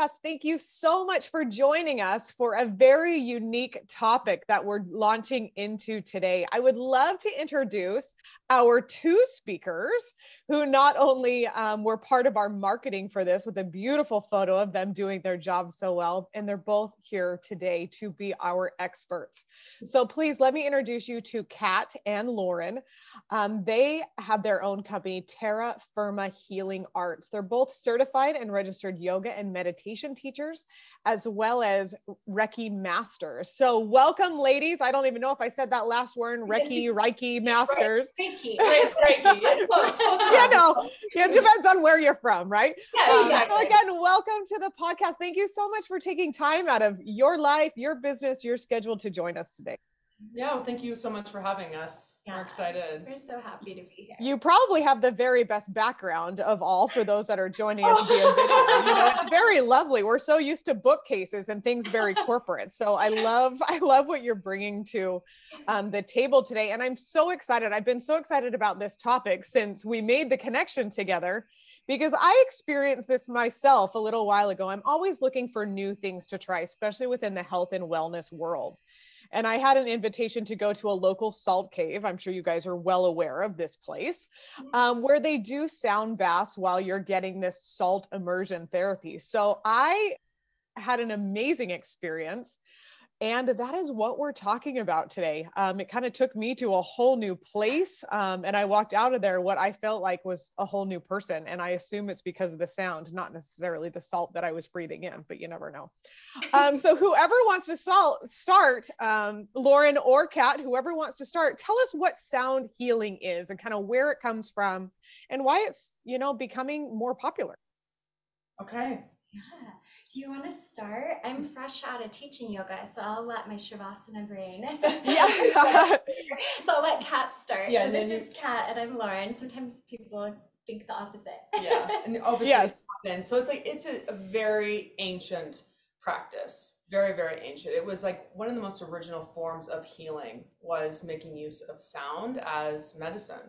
podcast. Thank you so much for joining us for a very unique topic that we're launching into today. I would love to introduce our two speakers who not only were part of our marketing for this with a beautiful photo of them doing their job so well, and they're both here today to be our experts. So please let me introduce you to Kat and Lauren. They have their own company, Terra Firma Healing Arts. They're both certified and registered yoga and meditation teachers, as well as Reiki masters. So welcome, ladies. I don't even know if I said that last word, Reiki masters. Reiki. It depends on where you're from, right? Yes, exactly. So again, welcome to the podcast. Thank you so much for taking time out of your life, your business, your schedule to join us today. Yeah, well, thank you so much for having us. Yeah, we're excited. We're so happy to be here. You probably have the very best background of all for those that are joining us via video. It's very lovely. We're so used to bookcases and things very corporate. So I love what you're bringing to the table today. And I'm so excited. I've been so excited about this topic since we made the connection together, because I experienced this myself a little while ago. I'm always looking for new things to try, especially within the health and wellness world. And I had an invitation to go to a local salt cave. I'm sure you guys are well aware of this place, where they do sound baths while you're getting this salt immersion therapy. So I had an amazing experience. And that is what we're talking about today. It kind of took me to a whole new place. And I walked out of there, what I felt like was a whole new person. And I assume it's because of the sound, not necessarily the salt that I was breathing in, but you never know. So whoever wants to start, Lauren or Kat, whoever wants to start, tell us what sound healing is and kind of where it comes from and why it's, becoming more popular. Okay. Yeah. Do you want to start? I'm fresh out of teaching yoga, so I'll let my Shavasana brain. Yeah. So I'll let Kat start. Yeah, so this is Kat and I'm Lauren. Sometimes people think the opposite. Yeah, and obviously Yes. So it's a very ancient practice, very, very ancient. It was like one of the most original forms of healing was making use of sound as medicine.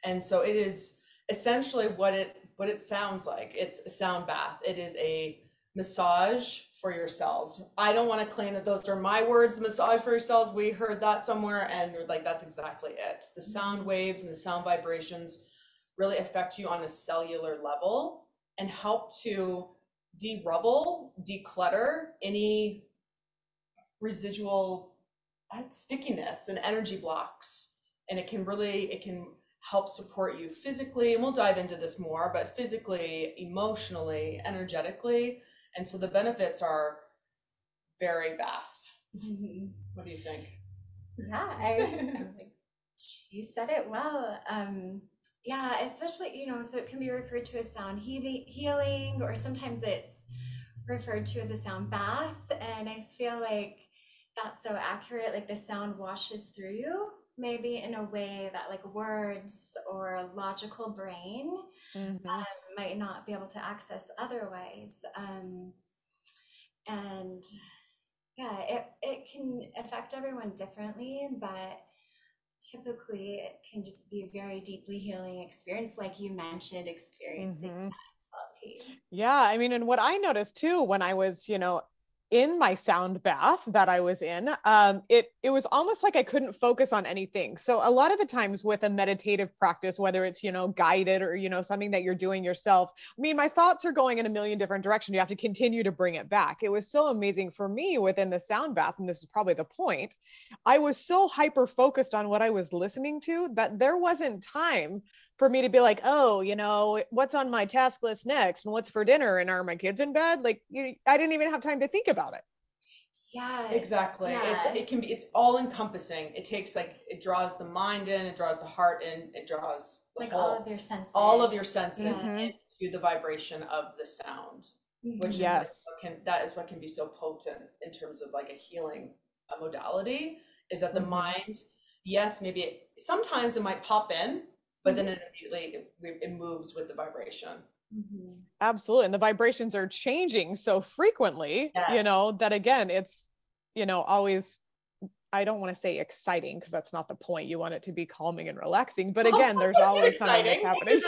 And so it is essentially what it sounds like. It's a sound bath. It is a massage for your cells. I don't want to claim that those are my words, massage for your cells. We heard that somewhere and we're like, that's exactly it. The sound waves and the sound vibrations really affect you on a cellular level and help to de-rubble, declutter any residual stickiness and energy blocks. And it can help support you physically, and we'll dive into this more, but physically, emotionally, energetically. And so the benefits are very vast. Mm-hmm. What do you think? Yeah, I you said it well. Yeah, especially, so it can be referred to as sound healing, or sometimes it's referred to as a sound bath. And I feel like that's so accurate. Like the sound washes through you, maybe in a way that like words or a logical brain might not be able to access otherwise. And yeah, it can affect everyone differently, but typically it can just be a very deeply healing experience, like you mentioned, experiencing that salty. Yeah, I mean, and what I noticed too when I was, in my sound bath that I was in, it was almost like I couldn't focus on anything. So a lot of the times with a meditative practice, whether it's, guided or, something that you're doing yourself, I mean, my thoughts are going in a million different directions. You have to continue to bring it back. It was so amazing for me within the sound bath. And this is probably the point. I was so hyper focused on what I was listening to that there wasn't time for me to be like, oh, what's on my task list next and what's for dinner and are my kids in bed? Like, I didn't even have time to think about it. Yeah, exactly. Yeah. It's all encompassing. It draws the mind in, it draws the heart in, it draws all of your senses into the vibration of the sound, which that is what can be so potent in terms of like a healing modality, is that the mind, yes, maybe sometimes it might pop in, but then immediately it moves with the vibration. Absolutely. And the vibrations are changing so frequently, that again, it's, always I don't want to say exciting because that's not the point. You want it to be calming and relaxing. But again, there's always something that's happening.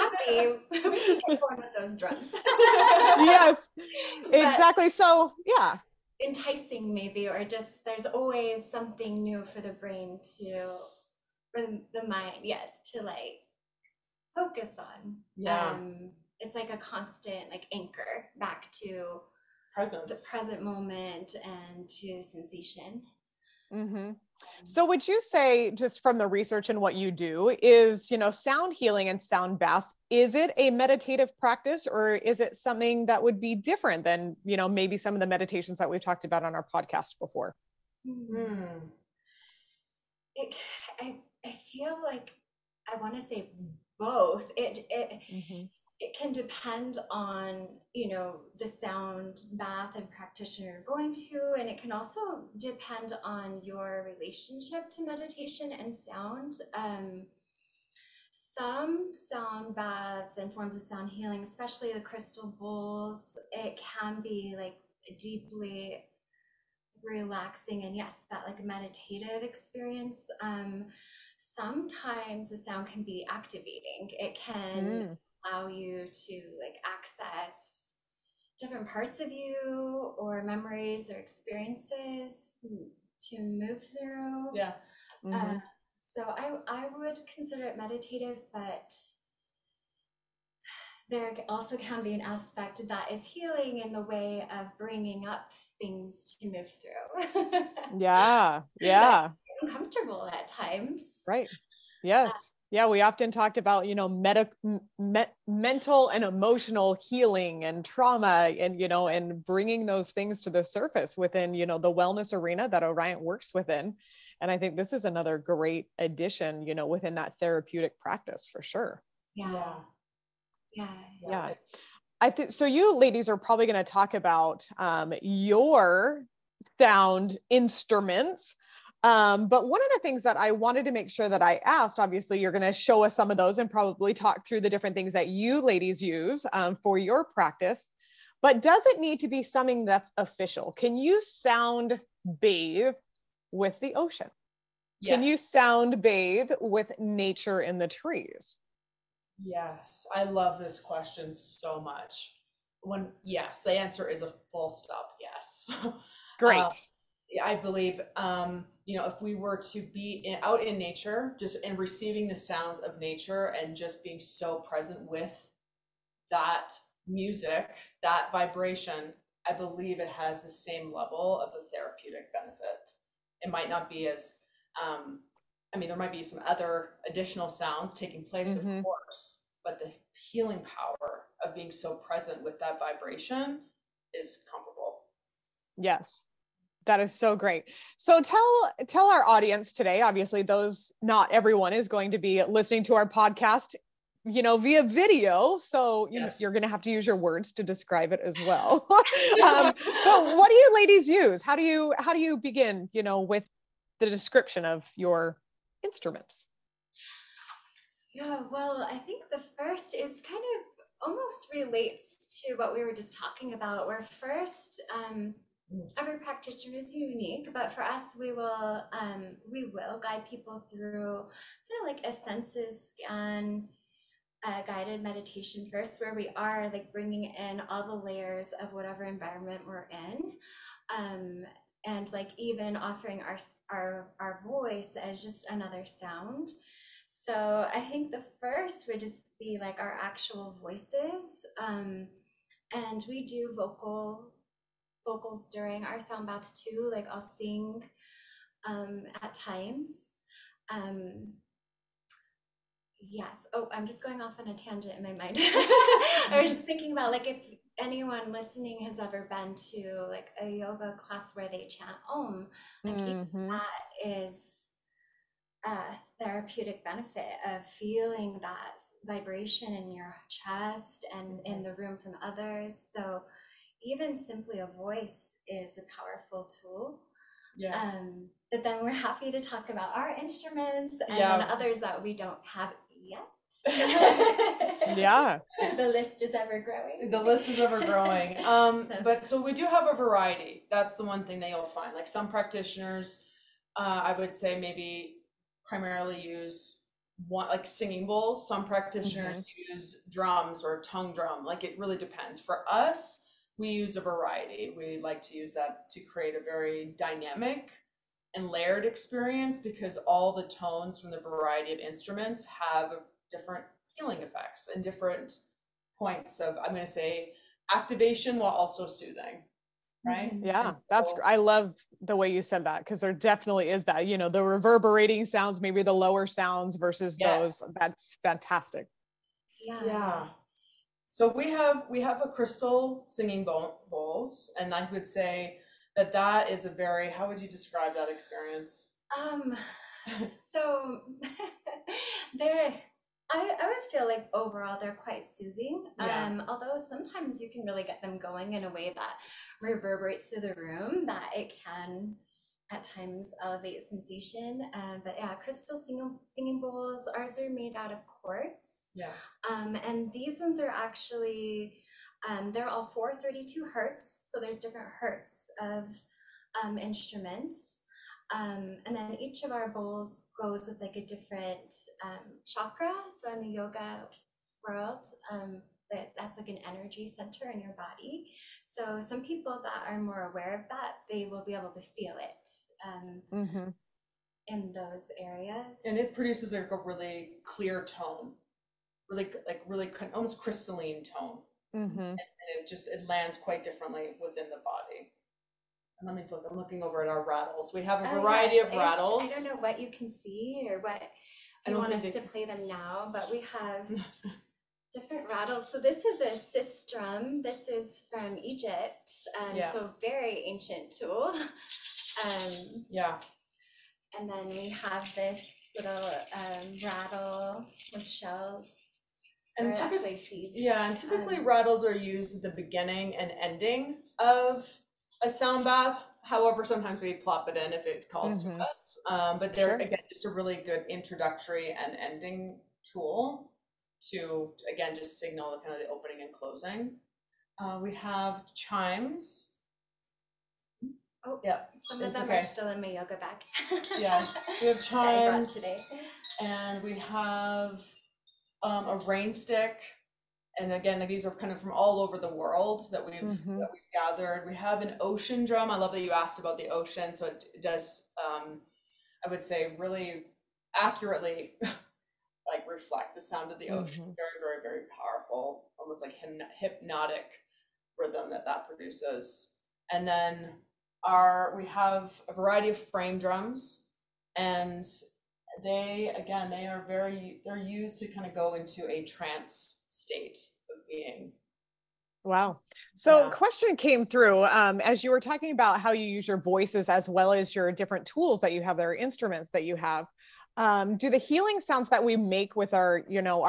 We can get one of those drums. Yes, exactly. So yeah. Enticing maybe, or just there's always something new for the brain for the mind, yes, to like focus on. Yeah. It's like a constant like anchor back to Presence, the present moment and to sensation. Mm-hmm. So would you say, just from the research and what you do, is, sound healing and sound baths, is it a meditative practice, or is it something that would be different than, maybe some of the meditations that we've talked about on our podcast before? I feel like I want to say both. It can depend on, the sound bath and practitioner you're going to, and it can also depend on your relationship to meditation and sound. Some sound baths and forms of sound healing, especially the crystal bowls, it can be like deeply relaxing, and yes, that like meditative experience. Sometimes the sound can be activating. It can allow you to like access different parts of you or memories or experiences to move through. Yeah. So I would consider it meditative, but there also can be an aspect that is healing in the way of bringing up things to move through. Yeah. Uncomfortable at times. Right. Yes. Yeah. We often talked about, mental and emotional healing and trauma and, and bringing those things to the surface within, the wellness arena that Orion works within. And I think this is another great addition, within that therapeutic practice for sure. Yeah. I think so. You ladies are probably going to talk about your sound instruments. But one of the things that I wanted to make sure that I asked, obviously you're going to show us some of those and probably talk through the different things that you ladies use for your practice, but does it need to be something that's official? Can you sound bathe with the ocean? Yes. Can you sound bathe with nature in the trees? Yes, I love this question so much. Yes, the answer is a full stop yes. Great. I believe, if we were to be out in nature, just in receiving the sounds of nature and just being so present with that music, that vibration, I believe it has the same level of the therapeutic benefit. It might not be as, there might be some other additional sounds taking place, of course, but the healing power of being so present with that vibration is comparable. Yes. That is so great. So tell our audience today, obviously not everyone is going to be listening to our podcast, via video. So you're going to have to use your words to describe it as well. But what do you ladies use? How do you begin, with the description of your instruments? Yeah, well, I think the first is kind of almost relates to what we were just talking about, where first, every practitioner is unique, but for us, we will guide people through kind of like a senses scan, guided meditation first, where we are like bringing in all the layers of whatever environment we're in, and like even offering our voice as just another sound. So I think the first would just be like our actual voices, and we do vocals during our sound baths too. Like I'll sing at times. Yes. Oh, I'm just going off on a tangent in my mind. I was just thinking about like if anyone listening has ever been to like a yoga class where they chant Om, like that is a therapeutic benefit of feeling that vibration in your chest and in the room from others. So even simply a voice is a powerful tool. Yeah. But then we're happy to talk about our instruments and then others that we don't have yet. Yeah. The list is ever growing. The list is ever growing. But so we do have a variety. That's the one thing that you'll find. Like some practitioners I would say maybe primarily use one, like singing bowls. Some practitioners use drums or tongue drum. Like it really depends. For us, we use a variety. We like to use that to create a very dynamic and layered experience, because all the tones from the variety of instruments have different healing effects and different points of, I'm going to say, activation while also soothing. Right. Yeah, I love the way you said that, because there definitely is that, the reverberating sounds, maybe the lower sounds versus those. That's fantastic. Yeah. So we have a crystal singing bowls, and I would say that is a very, how would you describe that experience? So I would feel like overall they're quite soothing. Although sometimes you can really get them going in a way that reverberates through the room, that it can at times elevate sensation. But yeah, crystal singing bowls, ours are made out of quartz. Yeah. And these ones are actually, they're all 432 hertz. So there's different hertz of instruments. And then each of our bowls goes with like a different chakra. So in the yoga world, that's like an energy center in your body. So some people that are more aware of that, they will be able to feel it in those areas. And it produces like a really clear tone, really almost crystalline tone. And it lands quite differently within the body. Let me look. I'm looking over at our rattles. We have a variety of rattles. I don't know what you can see or what you want us to play them now, but we have different rattles. So this is a sistrum. This is from Egypt. So very ancient tool. And then we have this little rattle with shells. And typically rattles are used at the beginning and ending of a sound bath. However, sometimes we plop it in if it calls to us. But they're again just a really good introductory and ending tool to, again, just signal the kind of the opening and closing. We have chimes. Oh yeah, some of them are still in my yoga bag. We have chimes today. And we have a rain stick. And again, these are kind of from all over the world that we've gathered. We have an ocean drum. I love that you asked about the ocean. So it does, I would say, really accurately like reflect the sound of the ocean. Very, very, very powerful, almost like hypnotic rhythm that produces. And then we have a variety of frame drums, and they're used to kind of go into a trance state of being. Wow. So question came through as you were talking about how you use your voices as well as your different tools that you have, their instruments that you have. Do the healing sounds that we make with our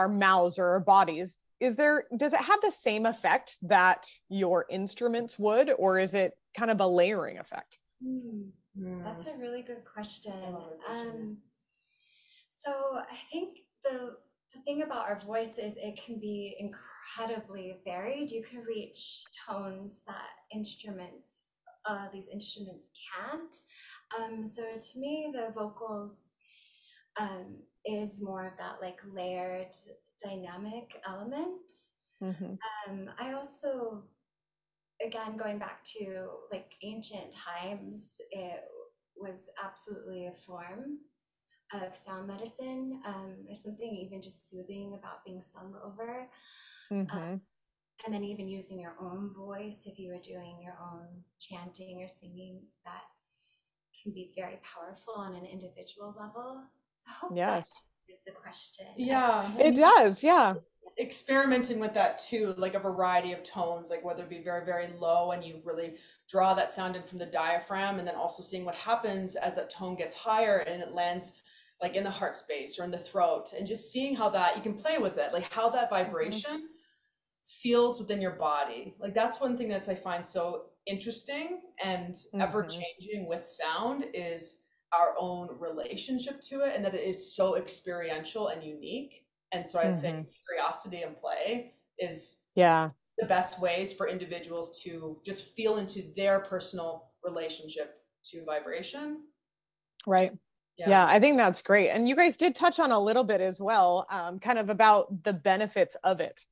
mouths or our bodies, does it have the same effect that your instruments would, or is it kind of a layering effect? That's a really good question. So I think the thing about our voice is it can be incredibly varied. You can reach tones that these instruments can't. So to me, the vocals is more of that like layered dynamic element. I also, again, going back to like ancient times, it was absolutely a form of sound medicine. There's something even just soothing about being sung over. And then even using your own voice, if you were doing your own chanting or singing, that can be very powerful on an individual level. So I hope that answers the question. Yeah, it does. Yeah. Experimenting with that too, like a variety of tones, like whether it be very, very low and you really draw that sound in from the diaphragm, and then also seeing what happens as that tone gets higher and it lands like in the heart space or in the throat, and just seeing how that you can play with it, like how that vibration feels within your body. Like that's one thing I find so interesting and ever changing with sound is our own relationship to it, and that it is so experiential and unique. And so I say curiosity and play is the best ways for individuals to just feel into their personal relationship to vibration. Right. Yeah. Yeah, I think that's great. And you guys did touch on a little bit as well, kind of about the benefits of it.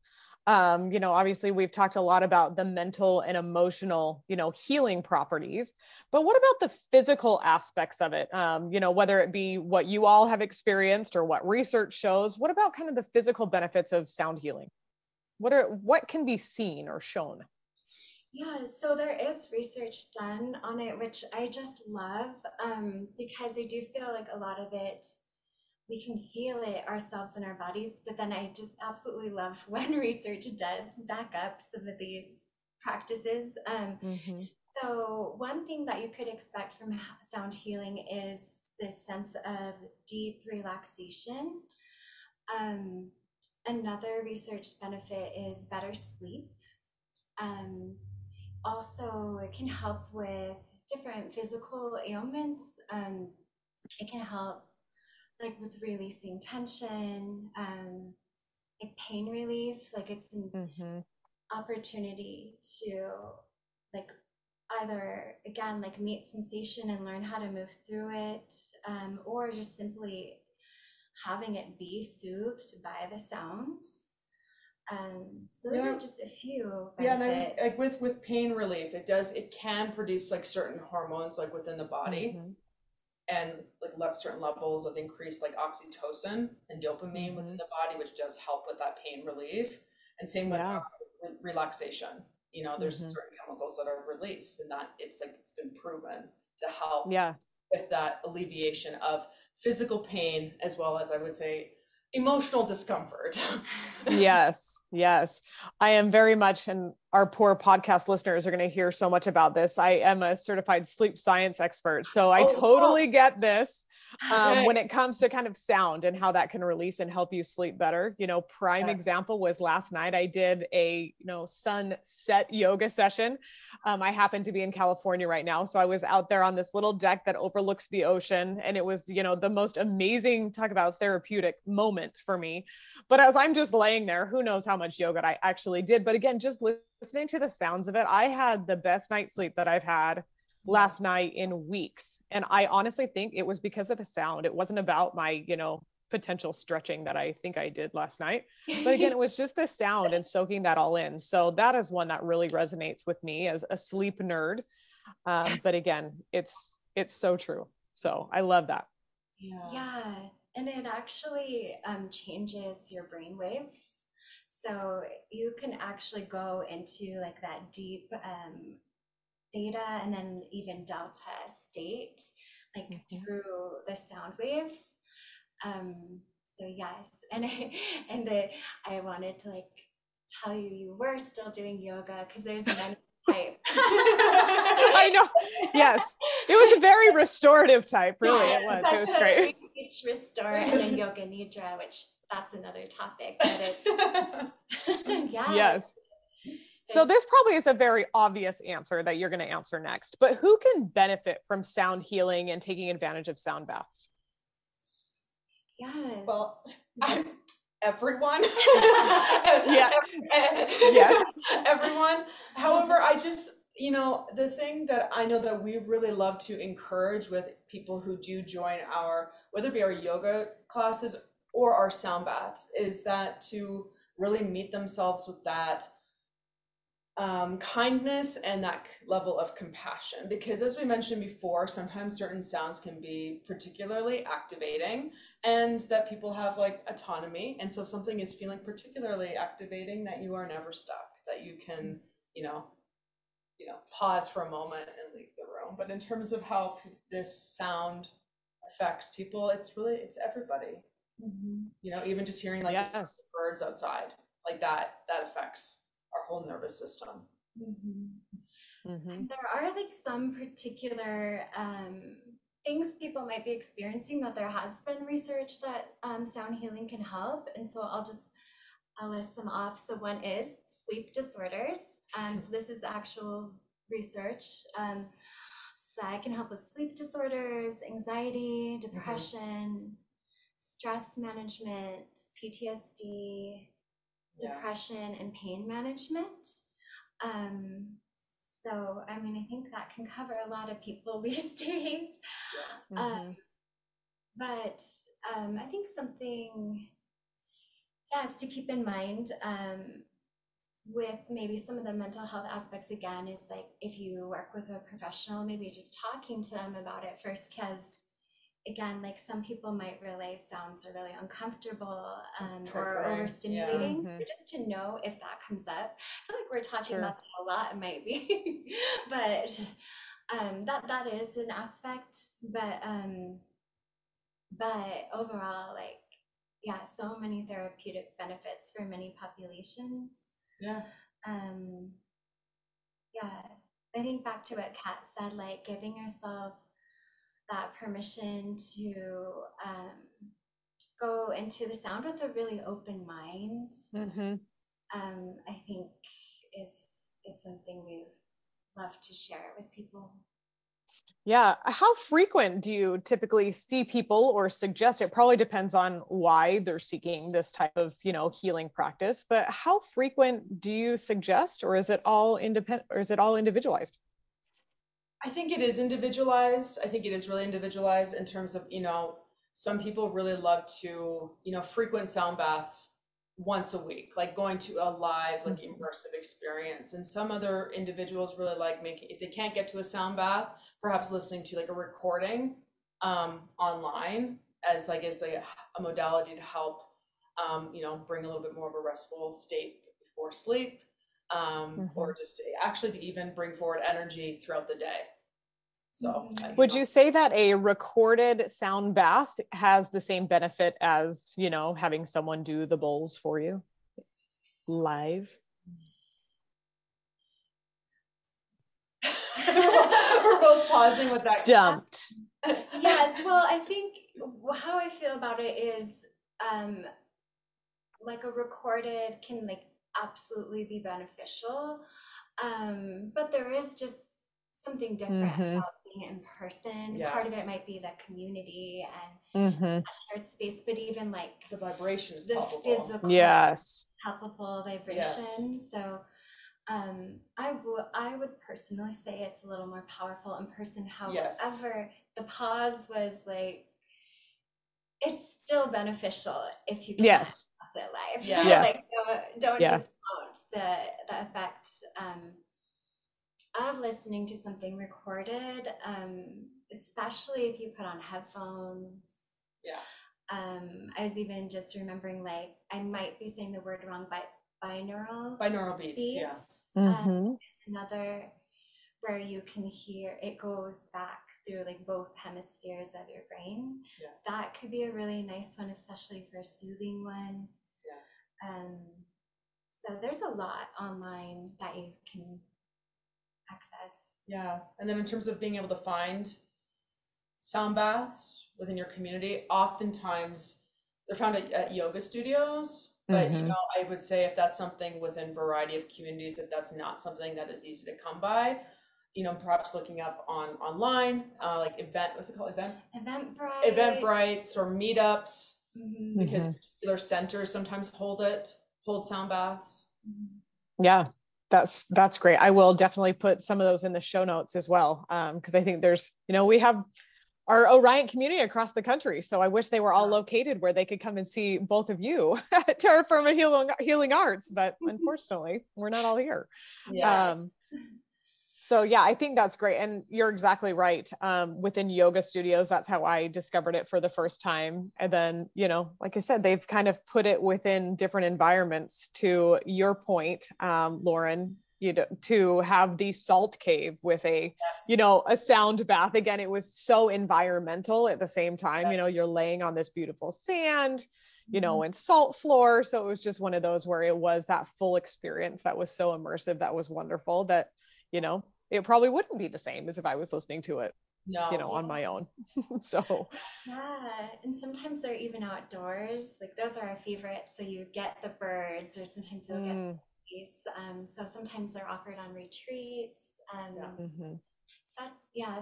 Obviously we've talked a lot about the mental and emotional, healing properties, but what about the physical aspects of it? Whether it be what you all have experienced or what research shows, what about kind of the physical benefits of sound healing? What can be seen or shown? Yeah, so there is research done on it, which I just love, because I do feel like a lot of it, we can feel it ourselves in our bodies, but then I just absolutely love when research does back up some of these practices. Mm-hmm. So one thing that you could expect from sound healing is this sense of deep relaxation. Um, Another research benefit is better sleep. Um, Also, it can help with different physical ailments. It can help like with releasing tension, like pain relief. Like it's an Mm-hmm. opportunity to like either again like meet sensation and learn how to move through it, or just simply having it be soothed by the sounds. So those are just a few Yeah, and benefits. like with pain relief, it can produce like certain hormones like within the body, Mm-hmm. and like certain levels of increased like oxytocin and dopamine within Mm-hmm. the body, which does help with that pain relief. And same with Yeah. relaxation. There's Mm-hmm. certain chemicals that are released, and that it's been proven to help Yeah. with that alleviation of physical pain, as well as I would say emotional discomfort. Yes, yes. I am very much, and our poor podcast listeners are going to hear so much about this. I am a certified sleep science expert, so I Oh, totally get this okay. when it comes to kind of sound and how that can release and help you sleep better. Prime Yes. example was last night I did a, sunset yoga session. I happen to be in California right now, so I was out there on this little deck that overlooks the ocean, and it was, the most amazing, talk about therapeutic moment for me. But as I'm just laying there, who knows how much yoga I actually did. But again, just listening to the sounds of it, I had the best night's sleep that I've had last night in weeks. And I honestly think it was because of the sound. It wasn't about my, potential stretching that I think I did last night. But again, it was just the sound and soaking that all in. So that is one that really resonates with me as a sleep nerd. But again, it's so true. So I love that. Yeah, and it actually changes your brain waves. So you can actually go into like that deep theta and then even delta state, like through the sound waves. So yes, and I wanted to like tell you you were still doing yoga because there's many types. I know. Yes. It was a very restorative type, really. Yes, It was. It that's was what great. we teach restore and then yoga nidra, which that's another topic, but it's yeah. Yes. So this probably is a very obvious answer that you're going to answer next, but who can benefit from sound healing and taking advantage of sound baths? Yes. Well, everyone. Yeah. Yes. Everyone. However, I just, the thing that I know that we really love to encourage with people who do join whether it be our yoga classes or our sound baths, is that to really meet themselves with that kindness and that level of compassion, because as we mentioned before, sometimes certain sounds can be particularly activating, and that people have like autonomy, and so if something is feeling particularly activating, that you are never stuck, that you can pause for a moment and leave the room. But in terms of how this sound affects people, it's everybody. Even just hearing like the sound of birds outside, like that affects our whole nervous system. And there are like some particular things people might be experiencing that there has been research that sound healing can help, and so I'll list them off. So one is sleep disorders. So this is actual research. So that can help with sleep disorders, anxiety, depression, stress management, PTSD, depression, and pain management. So, I mean, I think that can cover a lot of people these days. Yeah. Um, but I think something, yes, to keep in mind with maybe some of the mental health aspects again is like if you work with a professional, maybe just talking to them about it first, because again, like some people might realize sounds are really uncomfortable or Triggering, overstimulating. yeah. Or just to know if that comes up. I feel like we're talking Sure. about that a lot, it might be, but that is an aspect. But overall, like, yeah, so many therapeutic benefits for many populations. Yeah. Yeah, I think back to what Kat said, like giving yourself that permission to go into the sound with a really open mind, I think is something we love to share with people. Yeah. How frequent do you typically see people or suggest? It probably depends on why they're seeking this type of, healing practice, but how frequent do you suggest, or is it all independent, or is it all individualized? I think it is individualized. I think it is really individualized in terms of, some people really love to, frequent sound baths once a week, like going to a live, like immersive experience. And some other individuals really like making, if they can't get to a sound bath, perhaps listening to like a recording online as like a modality to help, bring a little bit more of a restful state before sleep. Or just actually to even bring forward energy throughout the day. So, Would you say that a recorded sound bath has the same benefit as, having someone do the bowls for you live? We're both pausing with that. Dumped. Yes, well, I think how I feel about it is like a recorded can like absolutely be beneficial, but there is just something different about being in person. Yes. Part of it might be the community and that shared space, but even like the vibration is the palpable. physical, palpable vibration. Yes. So I would personally say it's a little more powerful in person. However, the pause was like, it's still beneficial if you can have it live. Yeah. Like don't discount the effect of listening to something recorded, especially if you put on headphones. Yeah. I was even just remembering, like, I might be saying the word wrong, but binaural beats. Yeah. Is another where you can hear it goes back through like both hemispheres of your brain. Yeah. That could be a really nice one, especially for a soothing one. Yeah. So there's a lot online that you can access. Yeah. And then in terms of being able to find sound baths within your community, oftentimes they're found at yoga studios. But I would say if that's something within a variety of communities, if that's not something that is easy to come by, perhaps looking up online, like Eventbrite or meetups, because particular centers sometimes hold sound baths. Yeah, that's great. I will definitely put some of those in the show notes as well, because I think there's, we have our Orion community across the country. So I wish they were all located where they could come and see both of you at Terra Firma Healing Arts, but unfortunately we're not all here. Yeah. So yeah, I think that's great. And you're exactly right. Within yoga studios, that's how I discovered it for the first time. And then, like I said, they've kind of put it within different environments. To your point, Lauren, to have the salt cave with a sound bath. Again, it was so environmental at the same time. You're laying on this beautiful sand, and salt floor. So it was just one of those where it was that full experience that was so immersive, that was wonderful, that it probably wouldn't be the same as if I was listening to it on my own. So yeah, and sometimes they're even outdoors. Like those are our favorites. So you get the birds, or sometimes you'll get these. So sometimes they're offered on retreats.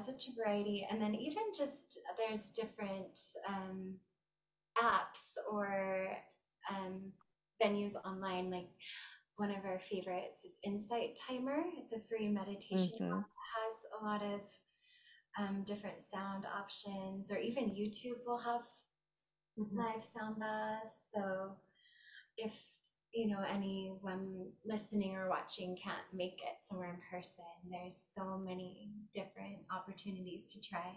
Such a variety. And then even just there's different apps or venues online. Like one of our favorites is Insight Timer. It's a free meditation app that has a lot of different sound options, or even YouTube will have live sound baths. So if anyone listening or watching can't make it somewhere in person, there's so many different opportunities to try.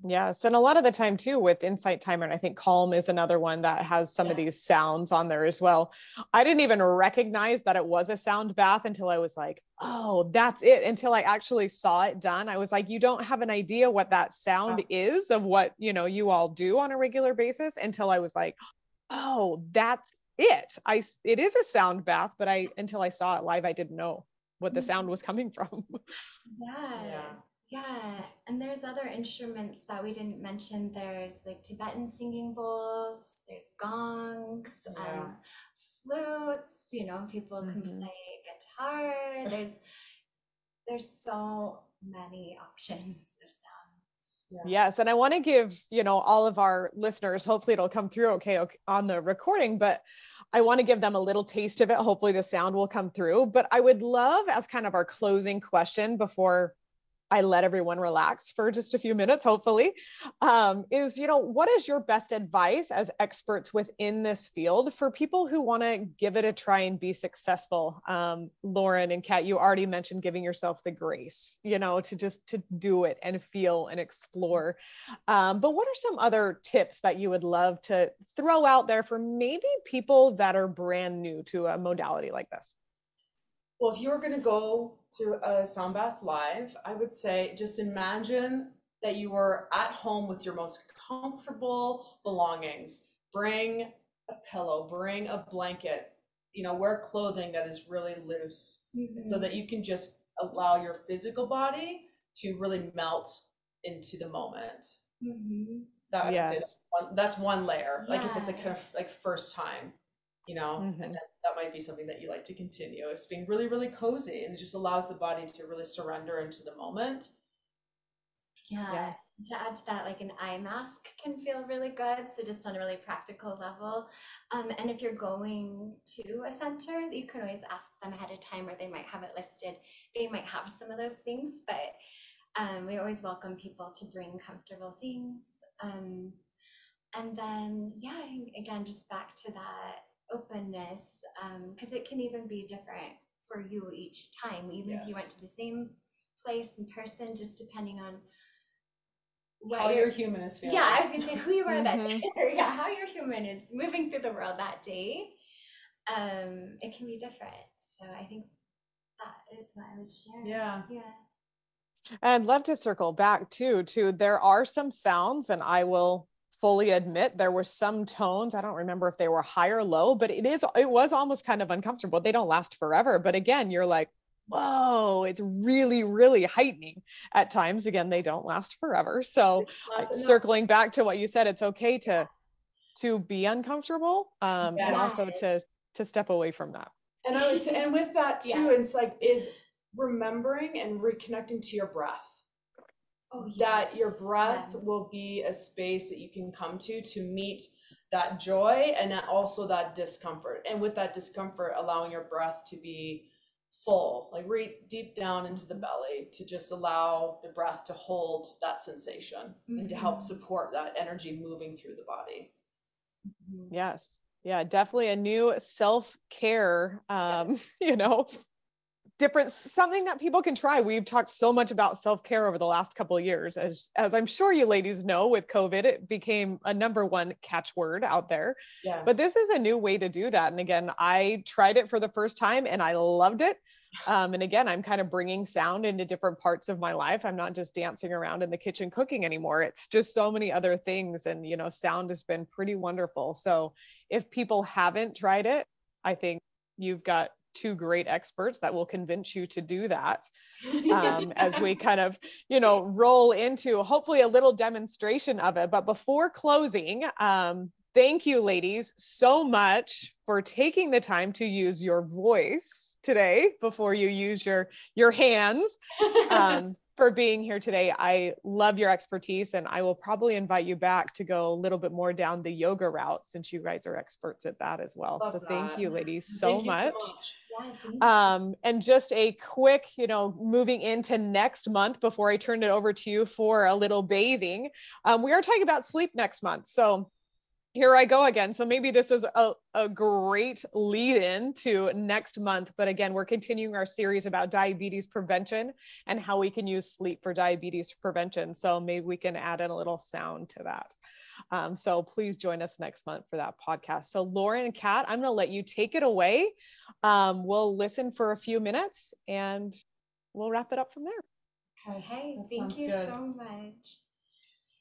Yes. And a lot of the time too with Insight Timer, and I think Calm is another one that has some of these sounds on there as well. I didn't even recognize that it was a sound bath until I was like, oh, that's it. Until I actually saw it done. I was like, you don't have an idea what that sound is of what, you all do on a regular basis, until I was like, oh, that's it. It is a sound bath, but until I saw it live, I didn't know what the sound was coming from. Yeah, and there's other instruments that we didn't mention. There's like Tibetan singing bowls, there's gongs, flutes, people can play guitar. There's so many options of sound. Yes. And I want to give, all of our listeners, hopefully it'll come through okay on the recording, but I want to give them a little taste of it. Hopefully the sound will come through, but I would love, as kind of our closing question before I let everyone relax for just a few minutes, hopefully, is, what is your best advice as experts within this field for people who want to give it a try and be successful? Lauren and Kat, you already mentioned giving yourself the grace, to do it and feel and explore. But what are some other tips that you would love to throw out there for maybe people that are brand new to a modality like this? Well, if you were going to go to a sound bath live, I would say just imagine that you were at home with your most comfortable belongings. Bring a pillow, bring a blanket, wear clothing that is really loose so that you can just allow your physical body to really melt into the moment. That I would say that's one layer. Like if it's like first time, and that might be something that you like to continue. It's being really, really cozy, and it just allows the body to really surrender into the moment. Yeah. To add to that, like an eye mask can feel really good. So just on a really practical level. And if you're going to a center, you can always ask them ahead of time, or they might have it listed. They might have some of those things, but we always welcome people to bring comfortable things. And then, again, just back to that openness, because it can even be different for you each time, even if you went to the same place in person, just depending on how your human is feeling. I was gonna say who you are that day. How your human is moving through the world that day. It can be different. So I think that is what I would share. And I'd love to circle back to there are some sounds, and I will fully admit there were some tones, I don't remember if they were high or low, but it was almost kind of uncomfortable. They don't last forever, but again, you're like, whoa, it's really, really heightening at times. Again, they don't last forever. So circling back to what you said, it's okay to be uncomfortable, and also to step away from that. And I would say, and with that too, it's like, is remembering and reconnecting to your breath. That your breath will be a space that you can come to meet that joy and also that discomfort. And with that discomfort, allowing your breath to be full, like right deep down into the belly, to just allow the breath to hold that sensation and to help support that energy moving through the body. Yes. Yeah, definitely a new self-care, something that people can try. We've talked so much about self-care over the last couple of years. As I'm sure you ladies know, with COVID, it became a number one catchword out there. But this is a new way to do that. And again, I tried it for the first time and I loved it. And again, I'm kind of bringing sound into different parts of my life. I'm not just dancing around in the kitchen cooking anymore. It's just so many other things. And, sound has been pretty wonderful. So if people haven't tried it, I think you've got two great experts that will convince you to do that, as we kind of, roll into hopefully a little demonstration of it. But before closing, thank you, ladies, so much for taking the time to use your voice today before you use your hands. for being here today. I love your expertise, and I will probably invite you back to go a little bit more down the yoga route since you guys are experts at that as well. Love So thank that. you, ladies, so Thank you much. so much. Yeah, thank you. And just a quick, moving into next month before I turn it over to you for a little bathing. We are talking about sleep next month. So here I go again. So maybe this is a great lead in to next month. But again, we're continuing our series about diabetes prevention and how we can use sleep for diabetes prevention. So maybe we can add in a little sound to that. So please join us next month for that podcast. So Lauren and Kat, I'm going to let you take it away. We'll listen for a few minutes and we'll wrap it up from there. Okay, That thank sounds you good. so much.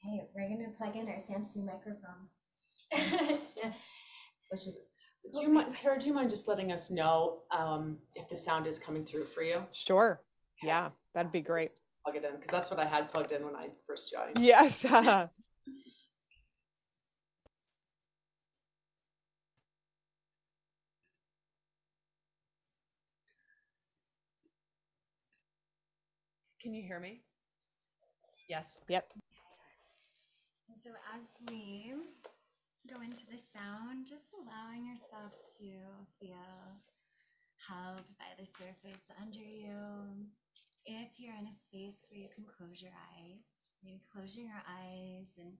Okay, we're gonna plug in our fancy microphones. Let's just. Do you mind, Tara? Do you mind just letting us know if the sound is coming through for you? Sure. Yeah, that'd be great. Just plug it in because that's what I had plugged in when I first joined. Yes. Can you hear me? Yes. Yep. And so as we go into the sound, just allowing yourself to feel held by the surface under you. If you're in a space where you can close your eyes, maybe closing your eyes and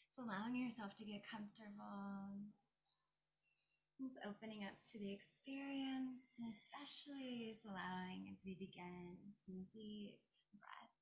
just allowing yourself to get comfortable. Just opening up to the experience, and especially just allowing as we begin some deep breaths.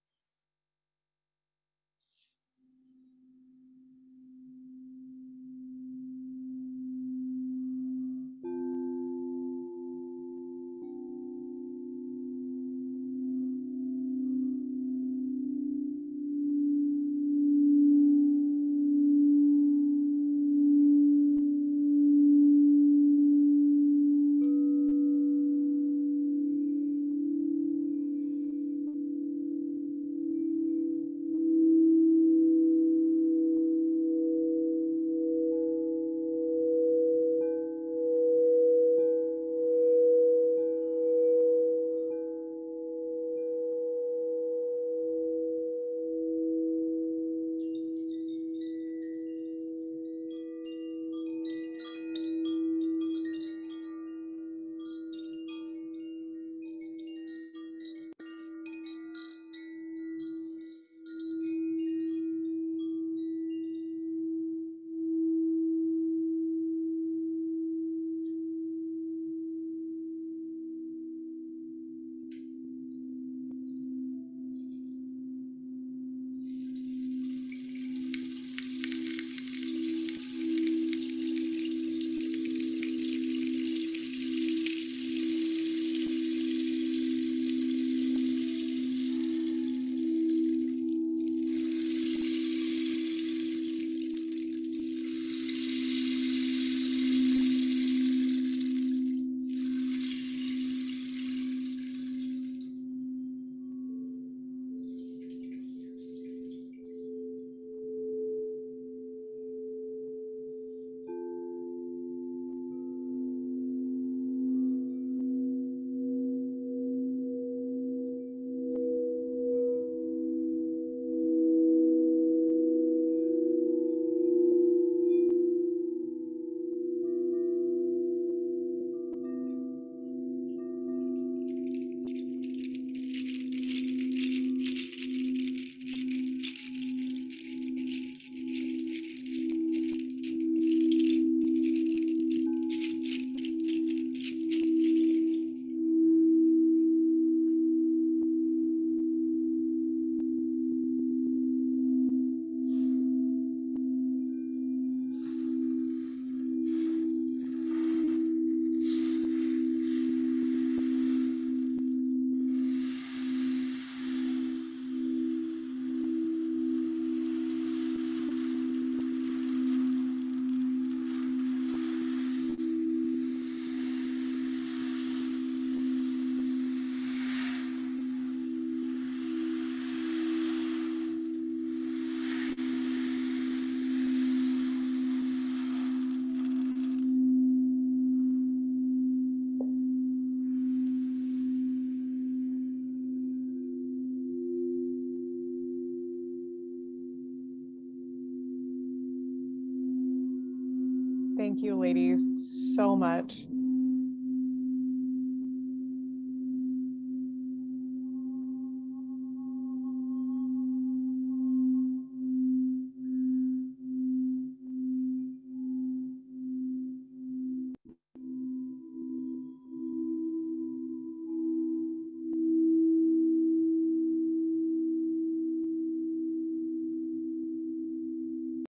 thank you, ladies, so much.